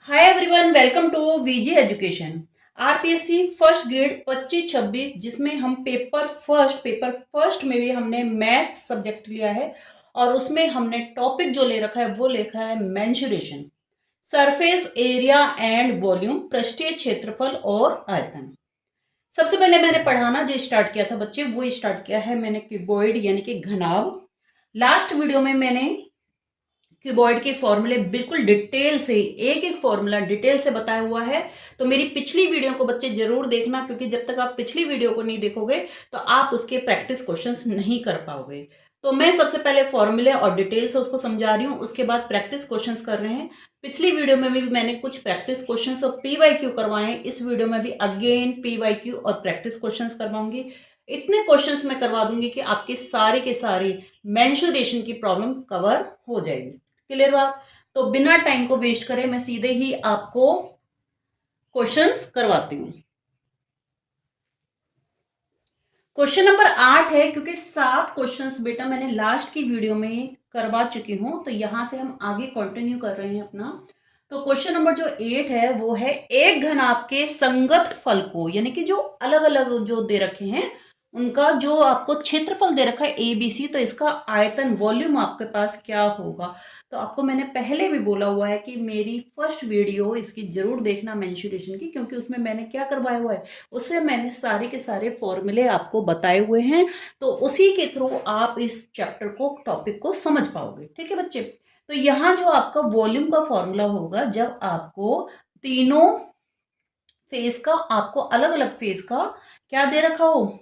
Hi everyone, welcome to VG education. RPSC first grade 25-26 जिसमें हम paper first में भी हमने मैथ सब्जेक्ट लिया है और उसमें हमने टॉपिक जो ले रखा है वो लिखा है mensuration, surface area and volume, पृष्ठीय क्षेत्रफल और आयतन। सबसे पहले मैंने पढ़ाना जो स्टार्ट किया था बच्चे, वो स्टार्ट किया है मैंने क्यूबॉइड यानी कि घनाभ। लास्ट वीडियो में मैंने क्यूबॉइड के फॉर्मूले बिल्कुल डिटेल से, एक एक फॉर्मूला डिटेल से बताया हुआ है। तो मेरी पिछली वीडियो को बच्चे जरूर देखना, क्योंकि जब तक आप पिछली वीडियो को नहीं देखोगे तो आप उसके प्रैक्टिस क्वेश्चंस नहीं कर पाओगे। तो मैं सबसे पहले फॉर्मूले और डिटेल से उसको समझा रही हूँ, उसके बाद प्रैक्टिस क्वेश्चंस कर रहे हैं। पिछली वीडियो में भी मैंने कुछ प्रैक्टिस क्वेश्चंस और पीवाईक्यू करवाए हैं। इस वीडियो में भी अगेन पीवाईक्यू और प्रैक्टिस क्वेश्चंस करवाऊंगी। इतने क्वेश्चंस मैं करवा दूंगी कि आपके सारे के सारे मेंसुरेशन की प्रॉब्लम कवर हो जाएगी। क्लियर बात? तो बिना टाइम को वेस्ट करे मैं सीधे ही आपको क्वेश्चंस करवाती हूं। क्वेश्चन नंबर 8 है, क्योंकि 7 क्वेश्चंस बेटा मैंने लास्ट की वीडियो में करवा चुकी हूं, तो यहां से हम आगे कंटिन्यू कर रहे हैं अपना। तो क्वेश्चन नंबर जो 8 है वो है एक घनाभ के संगत फल को, यानी कि जो अलग अलग जो दे रखे हैं उनका जो आपको क्षेत्रफल दे रखा है ABC, तो इसका आयतन वॉल्यूम आपके पास क्या होगा। तो आपको मैंने पहले भी बोला हुआ है कि मेरी फर्स्ट वीडियो इसकी जरूर देखना मेंसुरेशन की, क्योंकि उसमें मैंने क्या करवाया हुआ है, उसमें मैंने सारे के सारे फॉर्मूले आपको बताए हुए हैं। तो उसी के थ्रू आप इस चैप्टर को, टॉपिक को समझ पाओगे। ठीक है बच्चे? तो यहां जो आपका वॉल्यूम का फॉर्मूला होगा, जब आपको तीनों फेस का, आपको अलग अलग फेस का क्या दे रखा हो,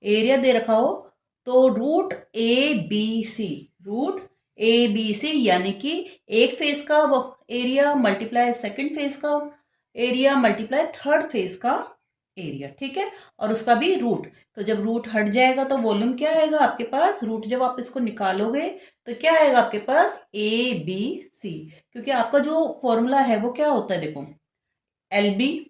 एरिया दे रखा हो, तो रूट ए बी सी यानी कि एक फेस का एरिया मल्टीप्लाई सेकंड फेस का एरिया मल्टीप्लाई थर्ड फेस का एरिया। ठीक है? और उसका भी रूट। तो जब रूट हट जाएगा तो वॉल्यूम क्या आएगा आपके पास, रूट जब आप इसको निकालोगे तो क्या आएगा आपके पास, ABC। क्योंकि आपका जो फॉर्मूला है वो क्या होता है, देखो, LB।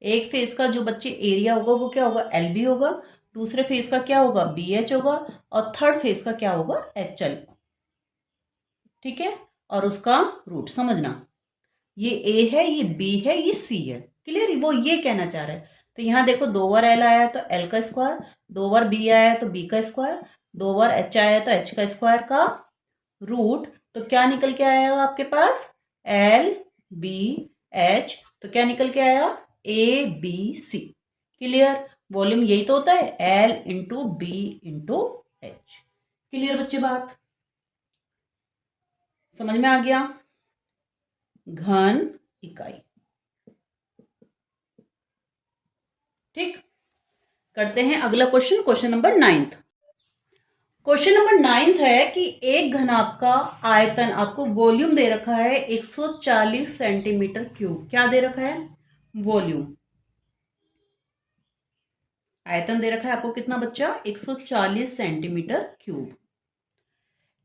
एक फेस का जो बच्चे एरिया होगा वो क्या होगा, LB होगा। दूसरे फेस का क्या होगा, BH होगा। और थर्ड फेस का क्या होगा, HL। ठीक है? और उसका रूट समझना, ये A है, ये B है, ये C है। क्लियर? वो ये कहना चाह रहा है। तो यहां देखो, 2 बार L आया है तो L का स्क्वायर, 2 बार B आया है तो B का स्क्वायर, 2 बार H आया है तो H का स्क्वायर का रूट। तो क्या निकल के आएगा आपके पास, LBH। तो क्या निकल के आया, ABC। क्लियर? वॉल्यूम यही तो होता है, L × B × H। क्लियर बच्चे? बात समझ में आ गया? घन इकाई। ठीक, करते हैं अगला question, question number 9। Question number 9 है कि एक घनाभ का आयतन, आपको वॉल्यूम दे रखा है 140 सेंटीमीटर क्यूब। क्या दे रखा है, वॉल्यूम। आयतन दे रखा है आपको कितना बच्चा, 140 सेंटीमीटर क्यूब।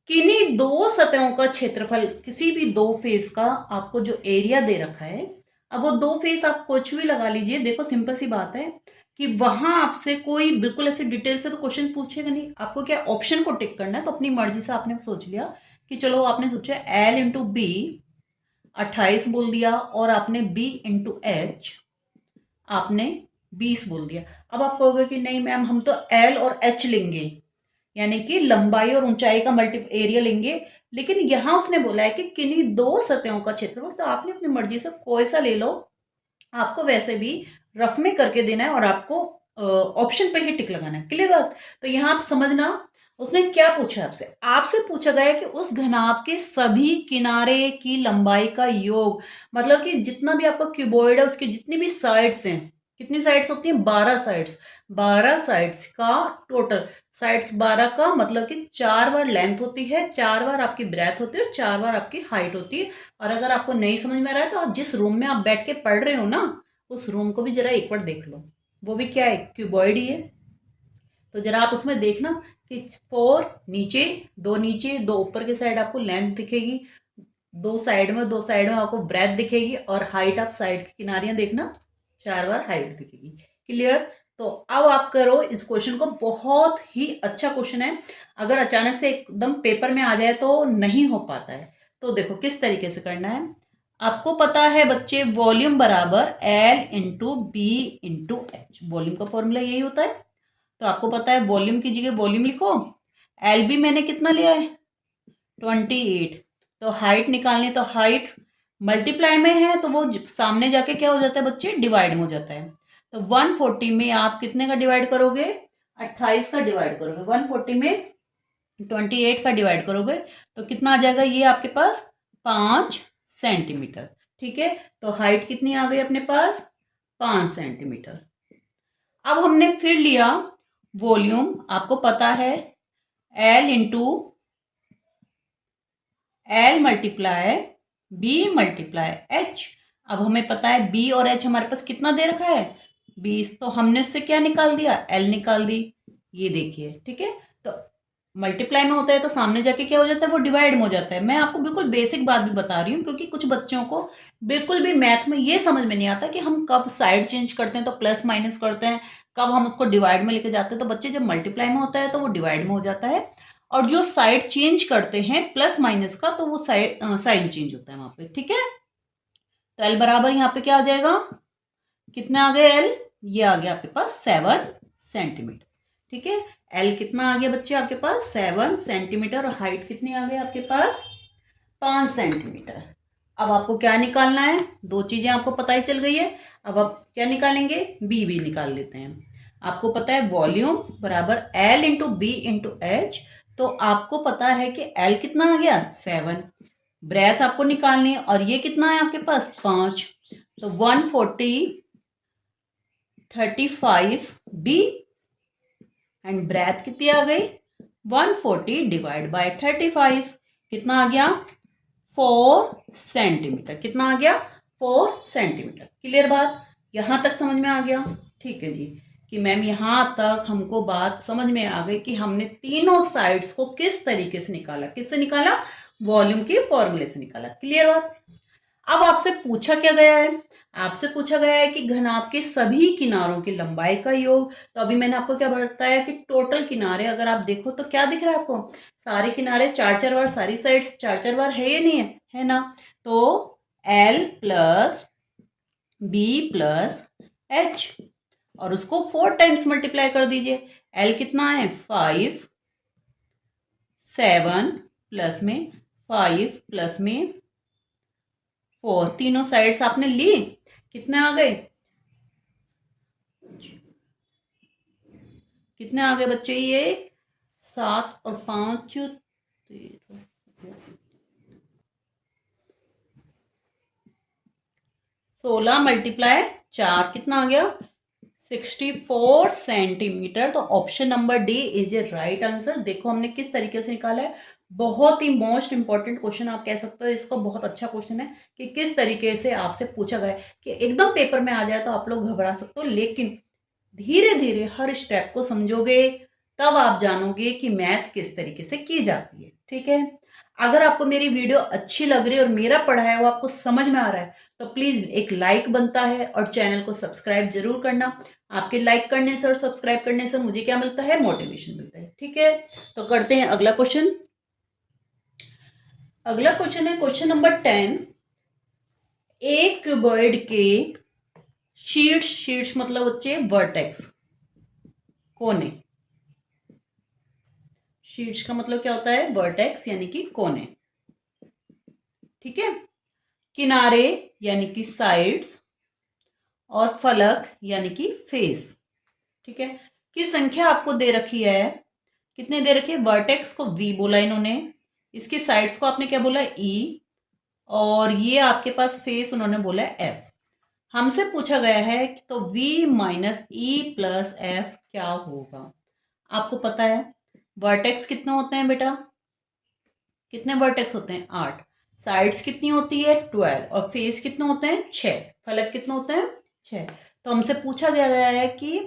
किन्हीं दो सतहों का क्षेत्रफल, किसी भी दो फेस का आपको जो एरिया दे रखा है, अब वो दो फेस आप कुछ भी लगा लीजिए। देखो सिंपल सी बात है कि वहां आपसे कोई बिल्कुल ऐसे डिटेल से तो क्वेश्चन पूछेगा नहीं, आपको क्या ऑप्शन को टिक करना है। तो अपनी मर्जी से आपने सोच लिया कि चलो, आपने सोचा L × B 28 बोल दिया, और आपने B × H आपने 20 बोल दिया। अब आप कहोगे कि नहीं मैम, हम तो L और H लेंगे, यानी कि लंबाई और ऊंचाई का मल्टी एरिया लेंगे। लेकिन यहां उसने बोला है कि किन्हीं दो सतहों का क्षेत्रफल, तो आपने अपनी मर्जी से कोई सा ले लो। आपको वैसे भी रफ में करके देना है और आपको ऑप्शन पे ही टिक लगाना है। क्लियर बात? तो यहां आप समझना, उसने क्या पूछा आपसे, आपसे पूछा गया है कि उस घनाभ के सभी किनारे की लंबाई का योग, मतलब कि जितना भी आपका क्यूबॉइड है उसकी जितनी भी साइड्स हैं, कितनी साइड्स होती हैं, 12 साइड्स। 12 साइड्स का टोटल, साइड्स 12 का मतलब कि 4 बार लेंथ होती है, 4 बार आपकी ब्रेथ होती है और 4 बार आपकी हाइट होती है। और अगर आपको नहीं समझ में आ रहा है तो आप जिस रूम में आप बैठ के पढ़ रहे हो ना, उस रूम को भी जरा एक बार देख लो। वो भी क्या है, क्यूबॉइड ही है। तो जरा आप उसमें देखना कि 4 नीचे, 2 नीचे, 2 ऊपर के साइड आपको लेंथ दिखेगी, 2 साइड में आपको ब्रेथ दिखेगी, और हाइट आप साइड की किनारियां देखना, 4 बार हाइट दिखेगी। क्लियर? तो अब आप करो इस क्वेश्चन को, बहुत ही अच्छा क्वेश्चन है। अगर अचानक से एकदम पेपर में आ जाए तो नहीं हो पाता है। तो देखो किस तरीके से करना है। आपको पता है बच्चे वॉल्यूम बराबर L into B into H, volume का फॉर्मूला यही होता है। तो आपको पता है वॉल्यूम की जगह वॉल्यूम लिखो, एल बी मैंने कितना लिया है 28, तो हाइट निकालनी, तो हाइट मल्टीप्लाई में है तो वो सामने जाके क्या हो जाता है बच्चे, डिवाइड में हो जाता है। तो 140 में आप कितने का डिवाइड करोगे, 28 का डिवाइड करोगे, 140 में 28 का डिवाइड करोगे तो कितना आ जाएगा, ये आपके पास 5 सेंटीमीटर। ठीक है, तो हाइट कितनी आ गई अपने पास, 5 सेंटीमीटर। अब हमने फिर लिया वॉल्यूम, आपको पता है L into L multiply B multiply H. अब हमें पता है बी और एच हमारे पास कितना दे रखा है 20, तो हमने इससे क्या निकाल दिया, एल निकाल दी। ये देखिए, ठीक है, तो मल्टीप्लाई में होता है तो सामने जाके क्या हो जाता है, वो डिवाइड में हो जाता है। मैं आपको बिल्कुल बेसिक बात भी बता रही हूँ, क्योंकि कुछ बच्चों को बिल्कुल भी मैथ में ये समझ में नहीं आता कि हम कब साइड चेंज करते हैं तो प्लस माइनस करते हैं, कब हम उसको डिवाइड में लेके जाते हैं। तो बच्चे जब मल्टीप्लाई में होता है तो वो डिवाइड में हो जाता है, और जो साइड चेंज करते हैं प्लस माइनस का तो वो साइड साइन चेंज होता है वहां पे। ठीक है, तो एल बराबर यहाँ पे क्या आ जाएगा, कितना आ गया एल, ये आ गया आपके पास 7 सेंटीमीटर। ठीक है, एल कितना आ गया बच्चे आपके पास 7 सेंटीमीटर, और हाइट कितनी आ गई आपके पास 5 सेंटीमीटर। अब आपको क्या निकालना है, दो चीजें आपको पता ही चल गई है। अब आप क्या निकालेंगे, बी बी निकाल लेते हैं। आपको पता है वॉल्यूम बराबर L into B into H, तो आपको पता है कि एल कितना आ गया 7, ब्रेथ आपको निकालनी है, और ये कितना है आपके पास 5, तो 140 35 बी, एंड ब्रेथ कितनी आ गई 140 डिवाइड बाय 35, कितना आ गया 4 सेंटीमीटर। कितना आ गया 4 सेंटीमीटर। क्लियर बात, यहां तक समझ में आ गया। ठीक है जी, कि मैम यहां तक हमको बात समझ में आ गई कि हमने तीनों साइड्स को किस तरीके से निकाला, किससे निकाला, वॉल्यूम के फॉर्मूले से निकाला। क्लियर बात। अब आपसे पूछा क्या गया है, आपसे पूछा गया है कि घनाभ के सभी किनारों की लंबाई का योग। तो अभी मैंने आपको क्या बताया कि टोटल किनारे अगर आप देखो तो क्या दिख रहा है आपको, सारे किनारे चार चार बार, सारी साइड्स चार चार बार है या नहीं है, है ना। तो L plus B plus H, और उसको 4 टाइम्स मल्टीप्लाई कर दीजिए। L कितना है 5, 7 प्लस में 5 प्लस में 4, तीनों साइड्स आपने ली, कितने आ गए, कितने आ गए बच्चे, ये 7 और 5 13, 16 मल्टीप्लाई 4 कितना आ गया 64 सेंटीमीटर। तो option number D is a right answer. देखो हमने किस तरीके से निकाला है, बहुत ही मोस्ट इंपॉर्टेंट क्वेश्चन आप कह सकते हो इसको, बहुत अच्छा क्वेश्चन है कि किस तरीके से आपसे पूछा गया है। कि एकदम पेपर में आ जाए तो आप लोग घबरा सकते हो, लेकिन धीरे धीरे हर स्टेप को समझोगे तब आप जानोगे कि मैथ किस तरीके से की जाती है। ठीक है, अगर आपको मेरी वीडियो अच्छी लग रही है और मेरा पढ़ाया हुआ आपको समझ में आ रहा है तो प्लीज एक लाइक बनता है, और चैनल को सब्सक्राइब जरूर करना। आपके लाइक करने से और सब्सक्राइब करने से मुझे क्या मिलता है, मोटिवेशन मिलता है। ठीक है, तो करते हैं अगला क्वेश्चन। अगला क्वेश्चन है क्वेश्चन नंबर 10। एक क्यूबॉइड के शीर्ष, शीर्ष मतलब बच्चे वर्टेक्स, कोने, शीर्ष का मतलब क्या होता है वर्टेक्स यानी कि कोने। ठीक है, किनारे यानी कि साइड्स, और फलक यानी कि फेस। ठीक है, की संख्या आपको दे रखी है, कितने दे रखी है, वर्टेक्स को v बोला इन्होंने, इसकी साइड्स को आपने क्या बोला e, और ये आपके पास फेस उन्होंने बोला f। हमसे पूछा गया है तो v minus E plus F क्या होगा। आपको पता है वर्टेक्स कितने होते हैं बेटा, कितने वर्टेक्स होते हैं 8, साइड्स कितनी होती है 12, और फेस कितने होते हैं 6, फलक कितने होते हैं 6। तो हमसे पूछा गया है कि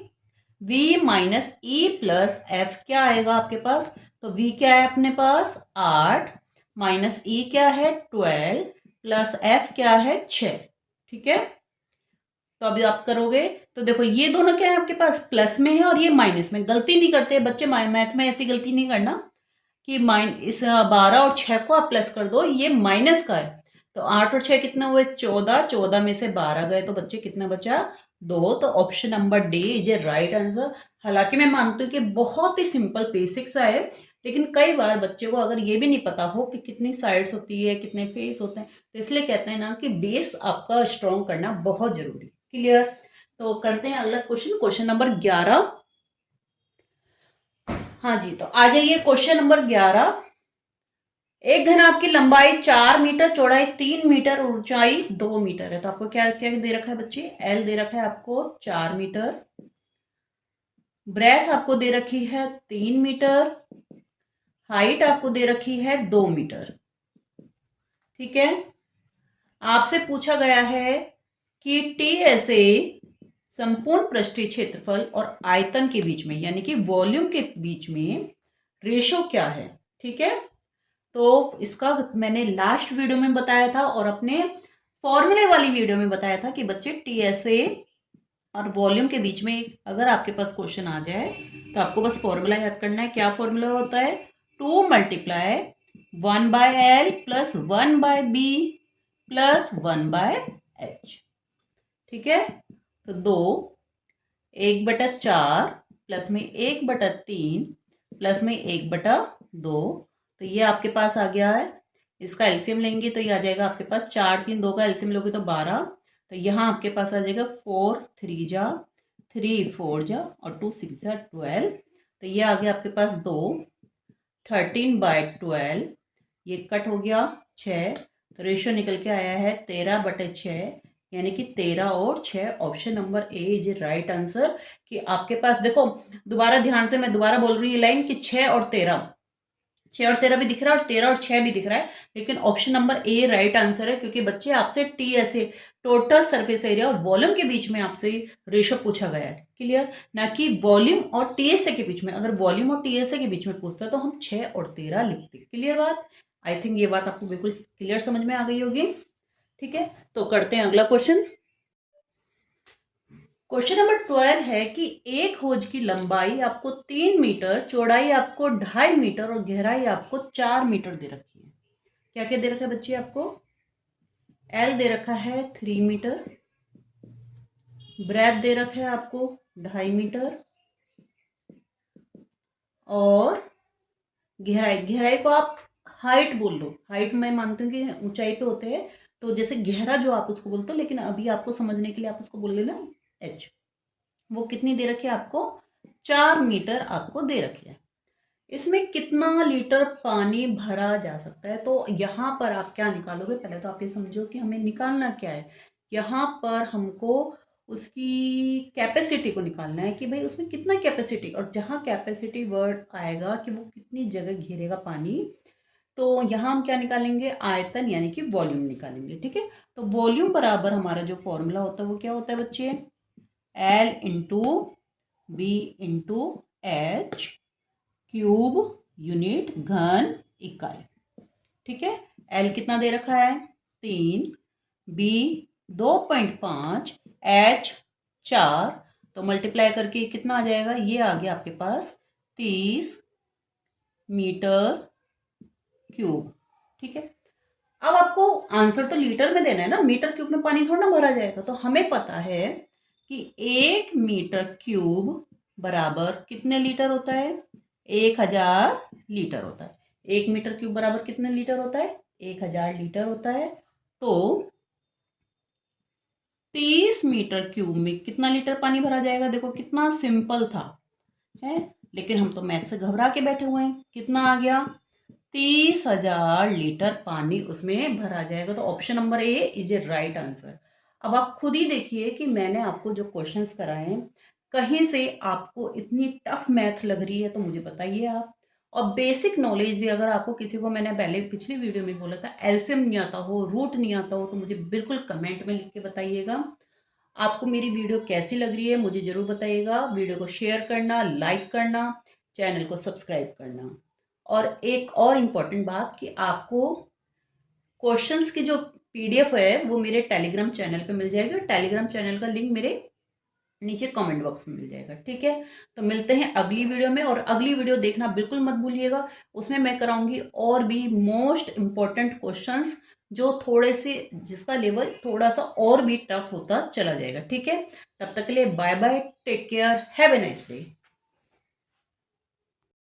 v minus E plus F क्या आएगा आपके पास। तो v क्या है अपने पास 8, माइनस ई क्या है 12, प्लस एफ क्या है 6। ठीक है, तो अभी आप करोगे तो देखो ये दोनों क्या है आपके पास प्लस में है और ये माइनस में। गलती नहीं करते बच्चे मैथ में, ऐसी गलती नहीं करना कि इस 12 और 6 को आप प्लस कर दो, ये माइनस का है तो 8 और 6 कितने हुए? 14, 14 में से 12 गए तो बच्चे कितना बचा? 2। तो option number D is a right answer. हालांकि मैं मानती हूँ कि बहुत ही सिंपल बेसिक सा है, लेकिन कई बार बच्चे को अगर ये भी नहीं पता हो कि कितनी साइड्स होती है, कितने फेस होते हैं, तो इसलिए कहते हैं ना कि बेस आपका स्ट्रॉन्ग करना बहुत जरूरी। क्लियर? तो करते हैं अगला क्वेश्चन, क्वेश्चन नंबर 11। हाँ जी, तो आ जाइए क्वेश्चन नंबर 11। एक घनाभ की लंबाई 4 मीटर, चौड़ाई 3 मीटर, ऊंचाई 2 मीटर है। तो आपको क्या क्या दे रखा है बच्चे? एल दे रखा है आपको 4 मीटर, ब्रेथ आपको दे रखी है 3 मीटर, हाइट आपको दे रखी है 2 मीटर। ठीक है, आपसे पूछा गया है कि टीएसए संपूर्ण पृष्ठीय क्षेत्रफल और आयतन के बीच में, यानी कि वॉल्यूम के बीच में रेशो क्या है। ठीक है, तो इसका मैंने लास्ट वीडियो में बताया था और अपने फॉर्मूले वाली वीडियो में बताया था कि बच्चे टीएसए और वॉल्यूम के बीच में अगर आपके पास क्वेश्चन आ जाए तो आपको बस फॉर्मूला याद करना है। क्या फॉर्मूला होता है? 2 multiply 1/L plus 1/B plus 1/H। ठीक है, तो 2 1/4 प्लस में 1/3 प्लस में 1/2, तो ये आपके पास आ गया है। इसका एलसीएम लेंगे तो ये आ जाएगा आपके पास 4 3 2 का एलसीएम लोगे तो 12, तो यहाँ आपके पास आ जाएगा 4 3 जा 3 4 जा और 2 6 जा 12, तो ये आ गया आपके पास 2 13/12, ये कट हो गया 6, तो रेशियो निकल के आया है 13/6, यानी कि 13 और 6। Option number A is right answer. कि आपके पास देखो, दोबारा ध्यान से मैं दोबारा बोल रही हूँ लाइन कि 6 और 13, 6 और 13 भी दिख रहा है और 13 और 6 भी दिख रहा है, लेकिन option number A right answer है, क्योंकि बच्चे आपसे टीएसए टोटल सरफेस एरिया और वॉल्यूम के बीच में आपसे रेशो पूछा गया है। क्लियर? ना कि वॉल्यूम और टीएसए के बीच में। अगर वॉल्यूम और टीएसए के बीच में पूछता है तो हम 6 और 13 लिखते। क्लियर बात? आई थिंक ये बात आपको बिल्कुल क्लियर समझ में आ गई होगी। ठीक है, तो करते हैं अगला क्वेश्चन। क्वेश्चन नंबर 12 है कि एक होज की लंबाई आपको 3 मीटर, चौड़ाई आपको 2.5 मीटर और गहराई आपको 4 मीटर दे रखी है। क्या क्या दे रखा है बच्चे आपको? एल दे रखा है 3 मीटर, ब्रेथ दे रखा है आपको 2.5 मीटर और गहराई, गहराई को आप हाइट बोल लो। हाइट मैं मानती हूँ कि ऊंचाई पे होते हैं, तो जैसे गहरा जो आप उसको बोलते हो, लेकिन अभी आपको समझने के लिए आप उसको बोल लेना एच। वो कितनी दे रखी है आपको? 4 मीटर आपको दे रखी है। इसमें कितना लीटर पानी भरा जा सकता है? तो यहाँ पर आप क्या निकालोगे? पहले तो आप ये समझो कि हमें निकालना क्या है। यहाँ पर हमको उसकी कैपेसिटी को निकालना है कि भाई उसमें कितना कैपेसिटी, और जहाँ कैपेसिटी वर्ड आएगा कि वो कितनी जगह घेरेगा पानी, तो यहाँ हम क्या निकालेंगे? आयतन, यानी कि वॉल्यूम निकालेंगे। ठीक है, तो वॉल्यूम बराबर हमारा जो फॉर्मूला होता है वो क्या होता है बच्चे? L into B into H cube unit घन इकाई। ठीक है, एल कितना दे रखा है? 3, बी 2.5, एच 4, तो मल्टीप्लाई करके कितना आ जाएगा? ये आ गया आपके पास 30 मीटर क्यूब। ठीक है, अब आपको आंसर तो लीटर में देना है ना, मीटर क्यूब में पानी थोड़ा ना भरा जाएगा। तो हमें पता है कि 1 मीटर क्यूब बराबर कितने लीटर होता है? 1000 लीटर होता है। 1 मीटर क्यूब बराबर कितने लीटर होता है? 1000 लीटर होता है। तो 30 मीटर क्यूब में कितना लीटर पानी भरा जाएगा? देखो कितना सिंपल था, है, लेकिन हम तो मैथ से घबरा के बैठे हुए हैं। कितना आ गया? 30,000 लीटर पानी उसमें भरा जाएगा। तो option number A is a right answer. अब आप खुद ही देखिए कि मैंने आपको जो क्वेश्चंस कराए हैं, कहीं से आपको इतनी टफ मैथ लग रही है तो मुझे बताइए आप। और बेसिक नॉलेज भी अगर आपको किसी को, मैंने पहले पिछली वीडियो में बोला था, एलसीएम नहीं आता हो, रूट नहीं आता हो, तो मुझे बिल्कुल कमेंट में लिख के बताइएगा। आपको मेरी वीडियो कैसी लग रही है मुझे ज़रूर बताइएगा। वीडियो को शेयर करना, लाइक करना, चैनल को सब्सक्राइब करना। और एक और इम्पॉर्टेंट बात कि आपको क्वेश्चंस की जो पीडीएफ है वो मेरे टेलीग्राम चैनल पे मिल जाएगी, और टेलीग्राम चैनल का लिंक मेरे नीचे कमेंट बॉक्स में मिल जाएगा। ठीक है, तो मिलते हैं अगली वीडियो में, और अगली वीडियो देखना बिल्कुल मत भूलिएगा। उसमें मैं कराऊंगी और भी मोस्ट इम्पॉर्टेंट क्वेश्चंस जो थोड़े से जिसका लेवल थोड़ा सा और भी टफ होता चला जाएगा। ठीक है, तब तक के लिए bye bye, take care, have a nice day.